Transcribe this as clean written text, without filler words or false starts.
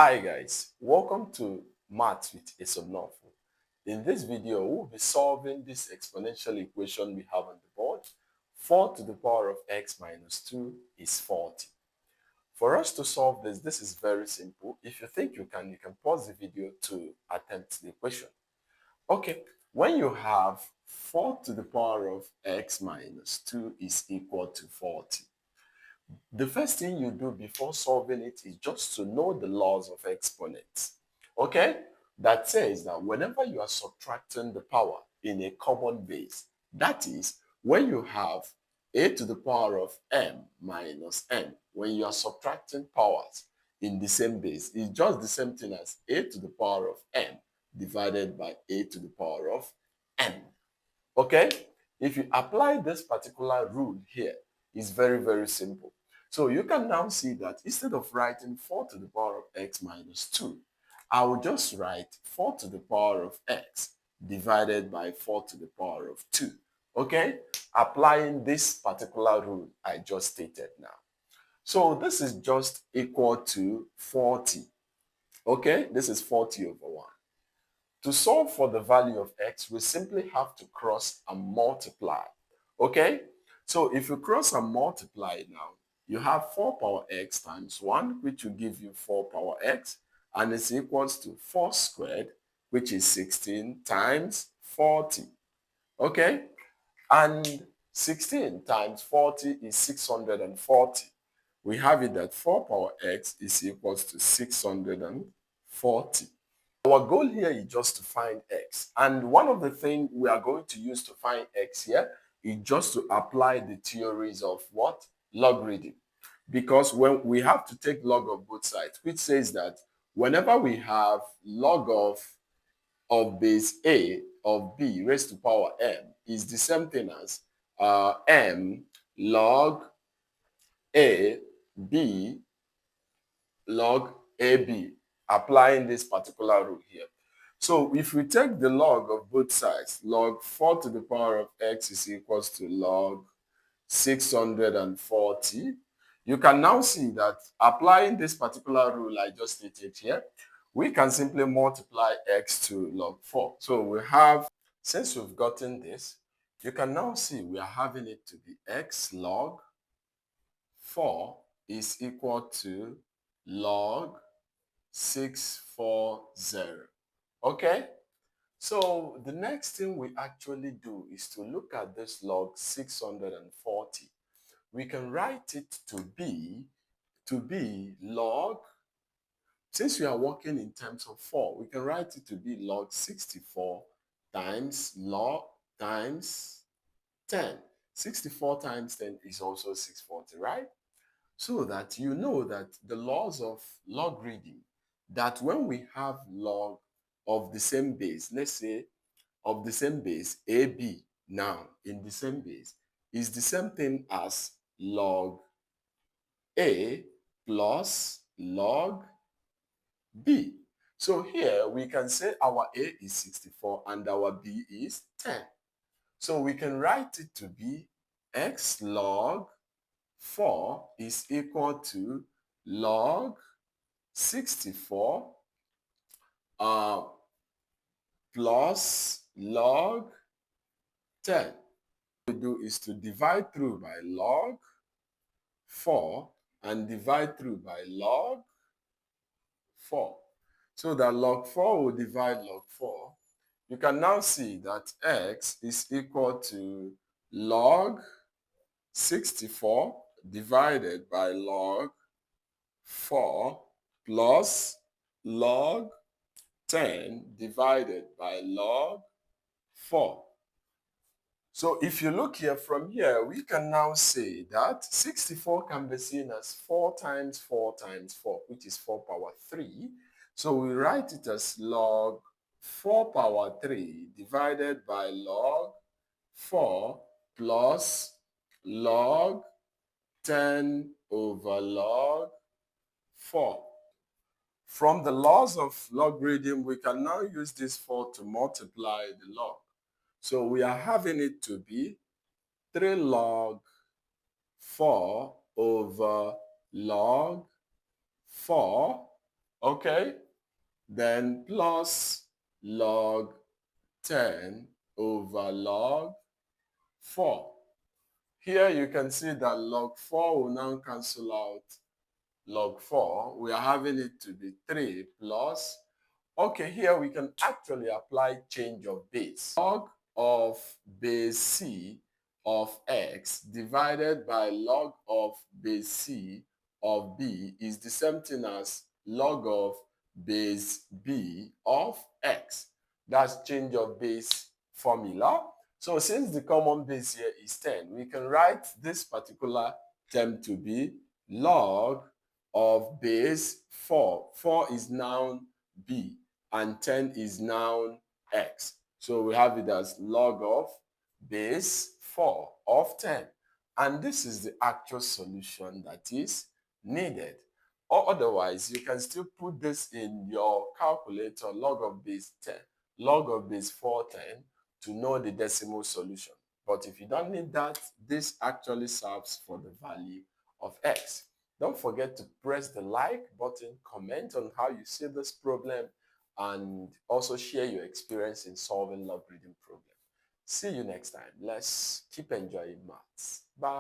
Hi guys, welcome to Maths with Esonofo. In this video, we'll be solving this exponential equation we have on the board. 4 to the power of x minus 2 is 40. For us to solve this is very simple. If you think you can pause the video to attempt the equation. Okay, when you have 4 to the power of x minus 2 is equal to 40. The first thing you do before solving it is just to know the laws of exponents. Okay? That says that whenever you are subtracting the power in a common base, that is, when you have a to the power of m minus n, when you are subtracting powers in the same base, it's just the same thing as a to the power of m divided by a to the power of n. Okay? If you apply this particular rule here, it's very, very simple. So you can now see that instead of writing 4 to the power of x minus 2, I will just write 4 to the power of x divided by 4 to the power of 2. Okay? Applying this particular rule I just stated now. So this is just equal to 40. Okay? This is 40 over 1. To solve for the value of x, we simply have to cross and multiply. Okay? So if you cross and multiply now, you have 4 power x times 1, which will give you 4 power x, and it's equals to 4 squared, which is 16 times 40. Okay? And 16 times 40 is 640. We have it that 4 power x is equals to 640. Our goal here is just to find x. And one of the things we are going to use to find x here is just to apply the theories of what? Logarithm. Because when we have to take log of both sides, which says that whenever we have log of base a of b raised to power m is the same thing as m log a b log AB, applying this particular rule here. So if we take the log of both sides, log 4 to the power of x is equals to log 640. You can now see that applying this particular rule I just stated here, we can simply multiply x to log 4. So we have, since we've gotten this, you can now see we are having it to be x log 4 is equal to log 640. Okay? So the next thing we actually do is to look at this log 640. We can write it to be log, since we are working in terms of 4, we can write it to be log 64 times log times 10. 64 times 10 is also 640, right? So that you know that the laws of logarithm, that when we have log of the same base, let's say of the same base, AB now in the same base, is the same thing as log A plus log B. So here we can say our A is 64 and our B is 10. So we can write it to be x log 4 is equal to log 64 plus log 10. What we do is to divide through by log 4 and divide through by log 4. So that log 4 will divide log 4. You can now see that x is equal to log 64 divided by log 4 plus log 10 divided by log 4. So if you look here from here, we can now say that 64 can be seen as 4 times 4 times 4, which is 4 power 3. So we write it as log 4 power 3 divided by log 4 plus log 10 over log 4. From the laws of logarithm, we can now use this 4 to multiply the log. So we are having it to be 3 log 4 over log 4 Okay, then plus log 10 over log 4. Here you can see that log 4 will now cancel out log 4. We are having it to be 3 plus. Okay, here we can actually apply change of base. Log of base c of x divided by log of base c of b is the same thing as log of base b of x. That's change of base formula. So since the common base here is 10, we can write this particular term to be log of base 4. 4 is now b and 10 is now x. So we have it as log of base 4 of 10. And this is the actual solution that is needed. Or otherwise, you can still put this in your calculator, log of base 10, log of base 410, to know the decimal solution. But if you don't need that, this actually serves for the value of x. Don't forget to press the like button, comment on how you see this problem, and also share your experience in solving log reading problems. See you next time. Let's keep enjoying maths. Bye.